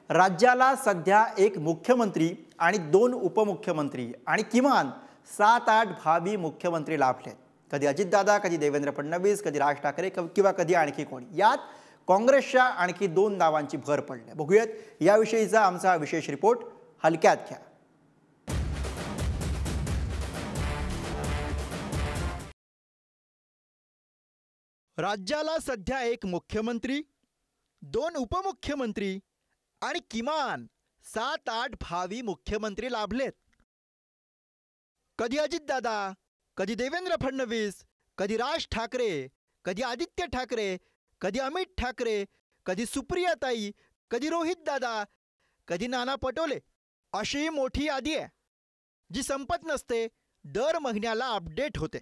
राज्याला सध्या एक मुख्यमंत्री आणि 2 उपमुख्यमंत्री आणि किमान 7-8 भावी मुख्यमंत्री लाभले। कधी अजितदादा, कधी देवेंद्र फडणवीस, कधी राज ठाकरे किंवा कधी आणखी कोणी। यात काँग्रेसच्या आणखी 2 नावांची भर पडली। बघूयात याविषयीचा आमचा विशेष रिपोर्ट। हलक्यात घ्या। राज्याला सध्या एक मुख्यमंत्री, 2 उपमुख्यमंत्री आणि किमान 7-8 भावी मुख्यमंत्री लाभलेत। कधी अजितदादा, कधी देवेंद्र फडणवीस, कधी राज ठाकरे, कधी आदित्य ठाकरे, कधी अमित ठाकरे, कधी सुप्रियाताई, कधी रोहित दादा, कधी नाना पटोले, अशी मोठी यादी आहे जी संपत नसते, दर महिन्याला अपडेट होते।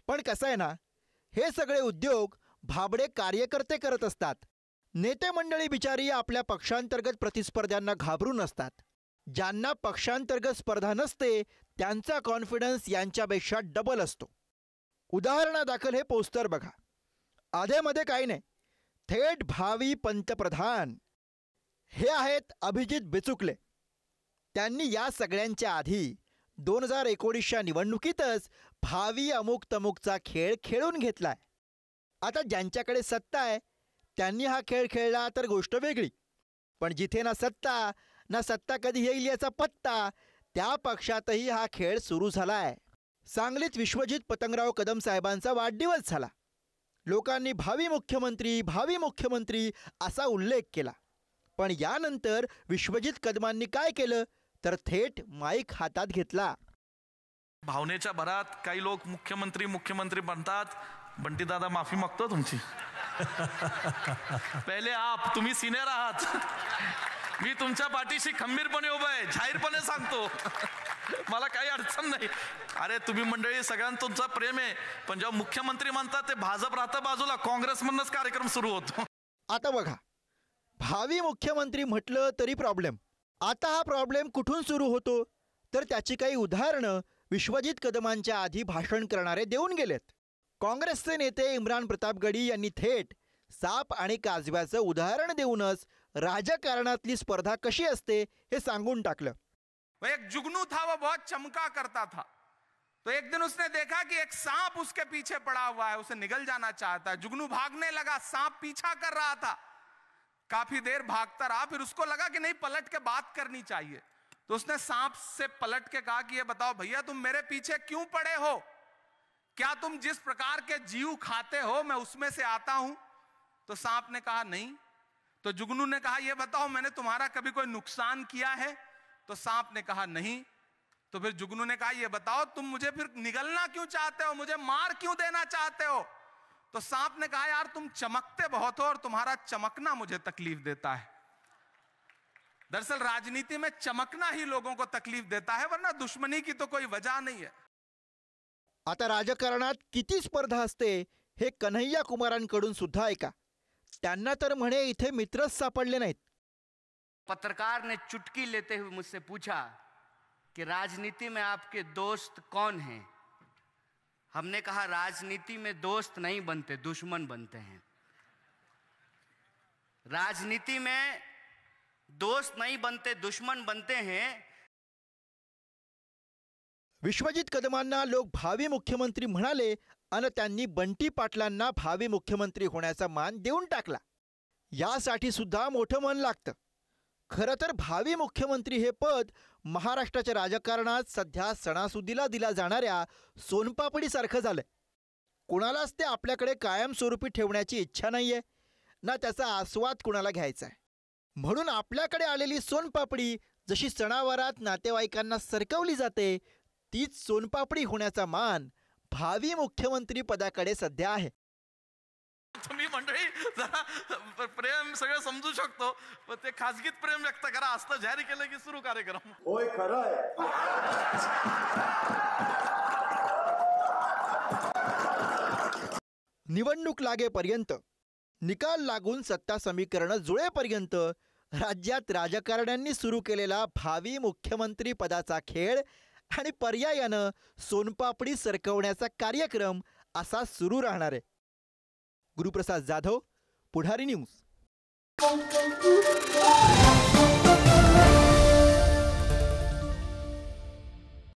पण कसं आहे ना, हे सगळे उद्योग भाबडे कार्यकर्ते करत असतात। नेते मंडळी बिचारी आपल्या पक्षांतर्गत प्रतिस्पर्ध्यांना घाबरून असतात। ज्यांना पक्षांतर्गत स्पर्धा नसते त्यांचा कॉन्फिडन्स यांच्यापेक्षा डबल असतो। उदाहरणादाखल हे पोस्टर बघा। आधेमध्ये काही नाही, थेट भावी पंतप्रधान हे आहेत अभिजित बिचुकले। त्यांनी या सगळ्यांच्या आधी 2019च्या निवडणुकीतच भावी अमुक तमुकचा खेळ खेळून घेतलाय। आता ज्यांच्याकडे सत्ता आहे त्यांनी हा खेळ खेळला तर गोष्ट वेगळी, पण जिथे ना सत्ता कधी येईल याचा पत्ता, त्या पक्षातही हा खेळ सुरू झालाय। सांगलीत विश्वजित पतंगराव कदम साहेबांचा वाढदिवस झाला। लोकांनी भावी मुख्यमंत्री असा उल्लेख केला, पण यानंतर विश्वजित कदमांनी काय केलं तर थेट माईक हातात घेतला। भावनेच्या भरात काही लोक मुख्यमंत्री बनतात। बंटी दादा माफी मागतो तुमची। पहिले तुम्ही सिनियर आहात, मी तुमच्या पाठीशी खंबीरपणे उभा आहे, जाहीरपणे सांगतो। मला काही अडचण नाही। अरे तुम्ही मंडळी सगळ्यांना तुमचं प्रेम आहे, पण जेव्हा मुख्यमंत्री म्हणतात ते भाजप राहतं बाजूला, काँग्रेसमधूनच कार्यक्रम सुरू होतो। आता बघा, भावी मुख्यमंत्री म्हटलं तरी प्रॉब्लेम। आता हा प्रॉब्लेम कुठून सुरू होतो तर त्याची काही उदाहरणं विश्वजित कदमांच्या आधी भाषण करणारे देऊन गेलेत। काँग्रेसचे नेते इम्रान प्रतापगडी यांनी थेट साप आणि काजव्याचं उदाहरण देऊनच राजकारणातली स्पर्धा कशी असते हे सांगून टाकलं। एक जुगनू था, वो बहुत चमका करता था। तो एक दिन उसने देखा कि एक सांप उसके पीछे पड़ा हुआ है, उसे निगल जाना चाहता है। जुगनू भागने लगा, सांप पीछा कर रहा था। काफी देर भागता रहा, फिर उसको लगा कि नहीं, पलट के बात करनी चाहिए। तो उसने सांप से पलट के कहा कि ये बताओ भैया, तुम मेरे पीछे क्यों पड़े हो? क्या तुम जिस प्रकार के जीव खाते हो मैं उसमें से आता हूं? तो सांप ने कहा नहीं। तो जुगनू ने कहा ये बताओ, मैंने तुम्हारा कभी कोई नुकसान किया है? तो सांप ने कहा नहीं। तो फिर जुगनू ने कहा ये बताओ, तुम मुझे फिर निगलना क्यों चाहते हो, मुझे मार क्यों देना चाहते हो? तो सांप ने कहा यार तुम चमकते बहुत हो और तुम्हारा चमकना मुझे तकलीफ देता है। दरअसल राजनीति में चमकना ही लोगों को तकलीफ देता है, वरना दुश्मनी की तो कोई वजह नहीं है। आता राजकारणात किती स्पर्धा असते हे कन्हैया कुमारांकडून सुद्धा ऐका। त्यांना तर म्हणे इथे मित्रच सापडले नाहीत। पत्रकार ने चुटकी लेते हुए मुझसे पूछा कि राजनीति में आपके दोस्त कौन हैं? हमने कहा राजनीति में दोस्त नहीं बनते, दुश्मन बनते हैं। राजनीति में दोस्त नहीं बनते, दुश्मन बनते हैं। विश्वजित कदमांना लोक भावी मुख्यमंत्री म्हणाले आणि त्यांनी बंटी पाटलांना भावी मुख्यमंत्री होण्याचा मान देऊन टाकला। यासाठी सुद्धा मोठं मन लागतं। खरं तर भावी मुख्यमंत्री हे पद महाराष्ट्राच्या राजकारणात सध्या सणासुदीला दिला जाणाऱ्या सोनपापडीसारखं झालंय। कुणालाच ते आपल्याकडे कायमस्वरूपी ठेवण्याची इच्छा नाहीये ना त्याचा आस्वाद कुणाला घ्यायचा आहे। म्हणून आपल्याकडे आलेली सोनपापडी जशी सणावारात नातेवाईकांना सरकवली जाते, तीच सोनपापडी होण्याचा मान भावी मुख्यमंत्री पदाकडे सध्या आहे। तुम्ही मंडळी जरा प्रेम सगळं समजू शकतो, पण ते खासगीत प्रेम व्यक्त करा असतं जाहीर केलं की सुरू कार्यक्रम। होय खरं आहे। निवडणूक लागेपर्यंत, निकाल लागून सत्ता समीकरण जुळेपर्यंत राज्यात राजकारण्यांनी सुरू केलेला भावी मुख्यमंत्री पदाचा खेळ आणि पर्यायानं सोनपापडी सरकवण्याचा कार्यक्रम असा सुरू राहणार आहे। गुरुप्रसाद जाधव, पुढारी न्यूज।